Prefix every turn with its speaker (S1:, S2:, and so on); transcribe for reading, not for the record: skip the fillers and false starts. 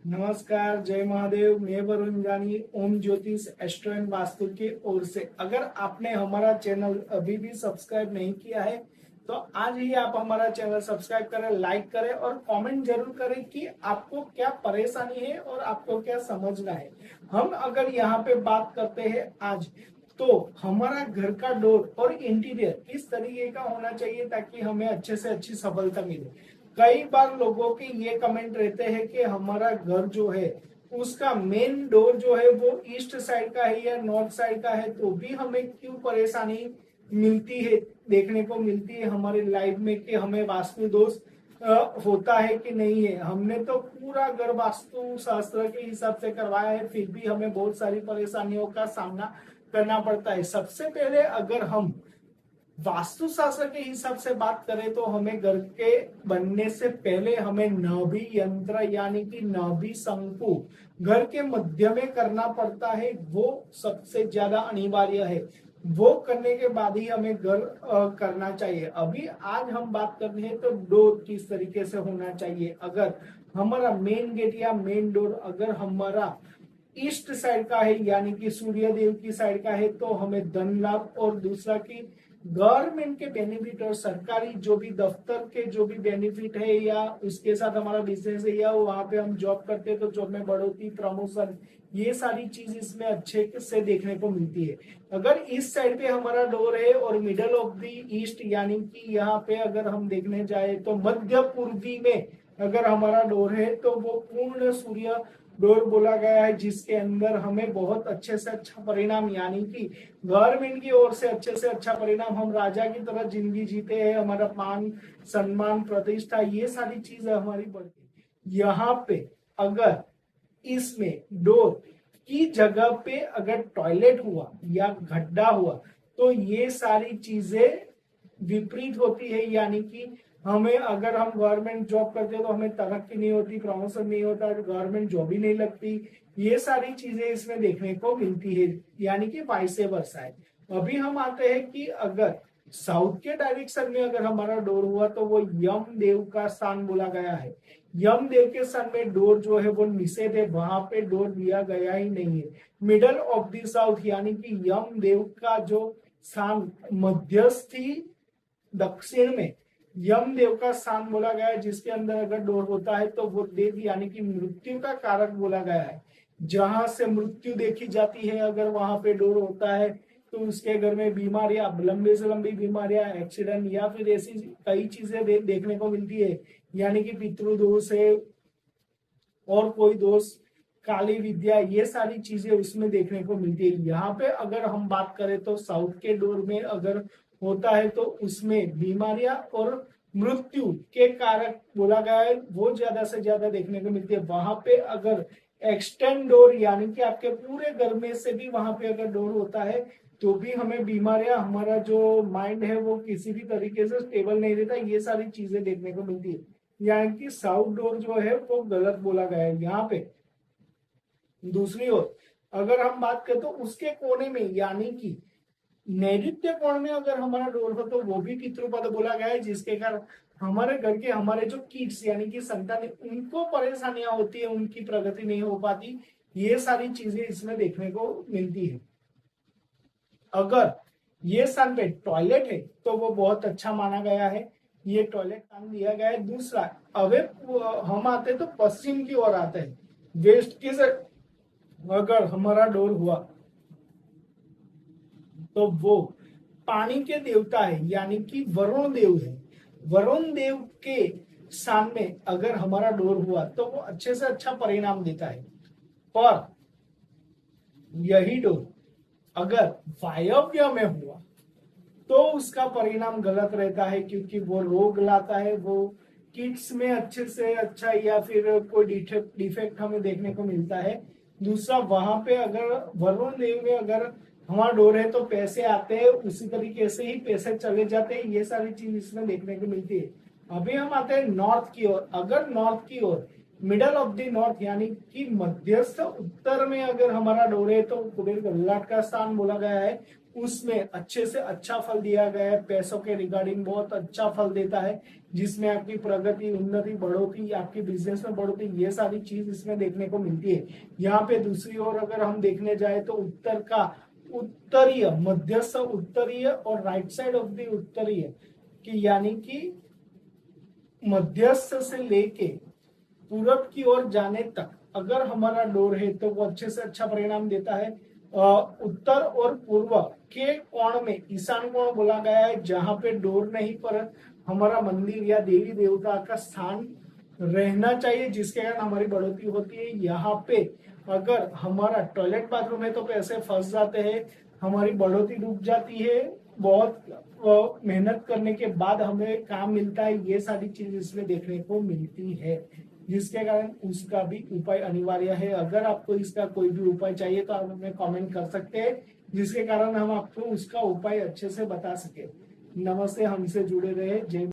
S1: नमस्कार, जय महादेव। मैं वरुण जानी, ओम ज्योतिष एस्ट्रो एंड वास्तु की ओर से। अगर आपने हमारा चैनल अभी भी सब्सक्राइब नहीं किया है तो आज ही आप हमारा चैनल सब्सक्राइब करें, लाइक करें और कमेंट जरूर करें कि आपको क्या परेशानी है और आपको क्या समझना है। हम अगर यहाँ पे बात करते हैं आज, तो हमारा घर का डोर और इंटीरियर किस तरीके का होना चाहिए ताकि हमें अच्छे से अच्छी सफलता मिले। कई बार लोगों के ये कमेंट रहते हैं कि हमारा घर जो है उसका मेन डोर जो है वो ईस्ट साइड का है या नॉर्थ साइड का है, तो भी हमें क्यों परेशानी मिलती है, देखने को मिलती है हमारी लाइफ में कि हमें वास्तु दोष होता है कि नहीं है। हमने तो पूरा घर वास्तु शास्त्र के हिसाब से करवाया है, फिर भी हमें बहुत सारी परेशानियों का सामना करना पड़ता है। सबसे पहले अगर हम वास्तुशास्त्र के हिसाब से बात करें तो हमें घर के बनने से पहले हमें नाभि यंत्र यानी कि नाभि शंकु घर के मध्य में करना पड़ता है। वो सबसे ज्यादा अनिवार्य है। वो करने के बाद ही हमें घर करना चाहिए। अभी आज हम बात कर रहे हैं तो डोर किस तरीके से होना चाहिए। अगर हमारा मेन गेट या मेन डोर अगर हमारा ईस्ट साइड का है यानी कि सूर्य देव की साइड का है तो हमें धन लाभ और दूसरा की गवर्नमेंट के बेनिफिट और सरकारी जो भी दफ्तर के जो भी बेनिफिट है या उसके साथ हमारा बिजनेस है या वहां पे हम जॉब करते हैं तो जॉब में बढ़ोतरी, प्रमोशन, ये सारी चीज इसमें अच्छे से देखने को मिलती है। अगर इस साइड पे हमारा डोर है और मिडल ऑफ द ईस्ट यानी कि यहाँ पे अगर हम देखने जाए तो मध्य पूर्वी में अगर हमारा डोर है तो वो पूर्ण सूर्य डोर बोला गया है, जिसके अंदर हमें बहुत अच्छे से अच्छा परिणाम यानी कि गवर्नमेंट की ओर से अच्छे से अच्छा परिणाम, हम राजा की तरह जिंदगी जीते हैं, हमारा मान सम्मान प्रतिष्ठा ये सारी चीजें हमारी बढ़ती है। यहाँ पे अगर इसमें डोर की जगह पे अगर टॉयलेट हुआ या गड्ढा हुआ तो ये सारी चीजें विपरीत होती है। यानी कि हमें अगर हम गवर्नमेंट जॉब करते हैं तो हमें तरक्की नहीं होती, प्रमोशन नहीं होता, गवर्नमेंट जॉब ही नहीं लगती। ये सारी चीजें इसमें देखने को मिलती है, यानी कि वाइस वर्सा है। अभी हम आते हैं कि अगर साउथ के डायरेक्शन में अगर हमारा डोर हुआ तो वो यम देव का स्थान बोला गया है। यम देव के स्थान में डोर जो है वो निषेध है, वहां पे डोर दिया गया ही नहीं है। मिडल ऑफ द साउथ यानी कि यम देव का जो स्थान मध्यस्थी दक्षिण में यम देव का स्थान बोला गया है, जिसके अंदर अगर डोर होता है तो वो डेथ यानी कि मृत्यु का कारक बोला गया है। जहां से मृत्यु देखी जाती है अगर वहां पे डोर होता है तो उसके घर में बीमारियां, लंबी से लंबी बीमारियां, एक्सीडेंट या फिर ऐसी कई चीजें देखने को मिलती है। यानी कि पितृदोष है और कोई दोष, काली विद्या, ये सारी चीजें उसमें देखने को मिलती है। यहाँ पे अगर हम बात करें तो साउथ के डोर में अगर होता है तो उसमें बीमारियां और मृत्यु के कारक बोला गया है, वो ज्यादा से ज्यादा देखने को मिलती है। वहां पे अगर एक्सटेंड डोर यानी कि आपके पूरे घर में से भी वहां पे अगर डोर होता है तो भी हमें बीमारियां, हमारा जो माइंड है वो किसी भी तरीके से स्टेबल नहीं रहता, ये सारी चीजें देखने को मिलती है। यानी कि साउथ डोर जो है वो गलत बोला गया है यहाँ पे। दूसरी ओर अगर हम बात करें तो उसके कोने में यानी कि नैऋत्य कोण में अगर हमारा डोर हो तो वो भी पितृपद बोला गया है, जिसके कारण हमारे घर के हमारे जो किड्स यानी कि संतान उनको परेशानियां होती है, उनकी प्रगति नहीं हो पाती, ये सारी चीजें इसमें देखने को मिलती है। अगर ये स्थान पे टॉयलेट है तो वो बहुत अच्छा माना गया है, ये टॉयलेट स्थान दिया गया है। दूसरा अवे हम आते तो पश्चिम की ओर आते हैं, वेस्ट की से अगर हमारा डोर हुआ तो वो पानी के देवता है यानी कि वरुण देव है। वरुण देव के सामने अगर हमारा डोर हुआ तो वो अच्छे से अच्छा परिणाम देता है। पर यही डोर अगर वायव्य में हुआ तो उसका परिणाम गलत रहता है, क्योंकि वो रोग लाता है, वो किड्स में अच्छे से अच्छा या फिर कोई डिफेक्ट हमें देखने को मिलता है। दूसरा वहां पे अगर वरुण देव में अगर हमारा डोर है तो पैसे आते हैं, उसी तरीके से ही पैसे चले जाते हैं, ये सारी चीज इसमें देखने को मिलती है। अभी हम आते हैं नॉर्थ की ओर। अगर नॉर्थ की ओर मिडल ऑफ द नॉर्थ यानी कि मध्यस्थ उत्तर में अगर हमारा डोर है तो कुबेर ललाट का स्थान बोला गया है। उसमें अच्छे से अच्छा फल दिया गया है। पैसों के रिगार्डिंग बहुत अच्छा फल देता है, जिसमें आपकी प्रगति, उन्नति, बढ़ोतरी, आपकी बिजनेस में बढ़ोतरी, ये सारी चीज इसमें देखने को मिलती है। यहाँ पे दूसरी ओर अगर हम देखने जाए तो उत्तरीय, मध्यस्थ उत्तरीय और राइट साइड ऑफ द उत्तरीय की, यानी कि मध्यस्थ से लेके पूरब की ओर जाने तक अगर हमारा डोर है तो वो अच्छे से अच्छा परिणाम देता है। उत्तर और पूर्व के कोण में ईशान कोण बोला गया है, जहां पे डोर नहीं पर हमारा मंदिर या देवी देवता का स्थान रहना चाहिए, जिसके कारण हमारी बढ़ोतरी होती है। यहाँ पे अगर हमारा टॉयलेट बाथरूम है तो पैसे फंस जाते हैं, हमारी बढ़ोतरी रुक जाती है, बहुत मेहनत करने के बाद हमें काम मिलता है, ये सारी चीज इसमें देखने को मिलती है, जिसके कारण उसका भी उपाय अनिवार्य है। अगर आपको इसका कोई भी उपाय चाहिए तो आप हमें कमेंट कर सकते हैं, जिसके कारण हम आपको उसका उपाय अच्छे से बता सके। नमस्ते, हमसे जुड़े रहे। जय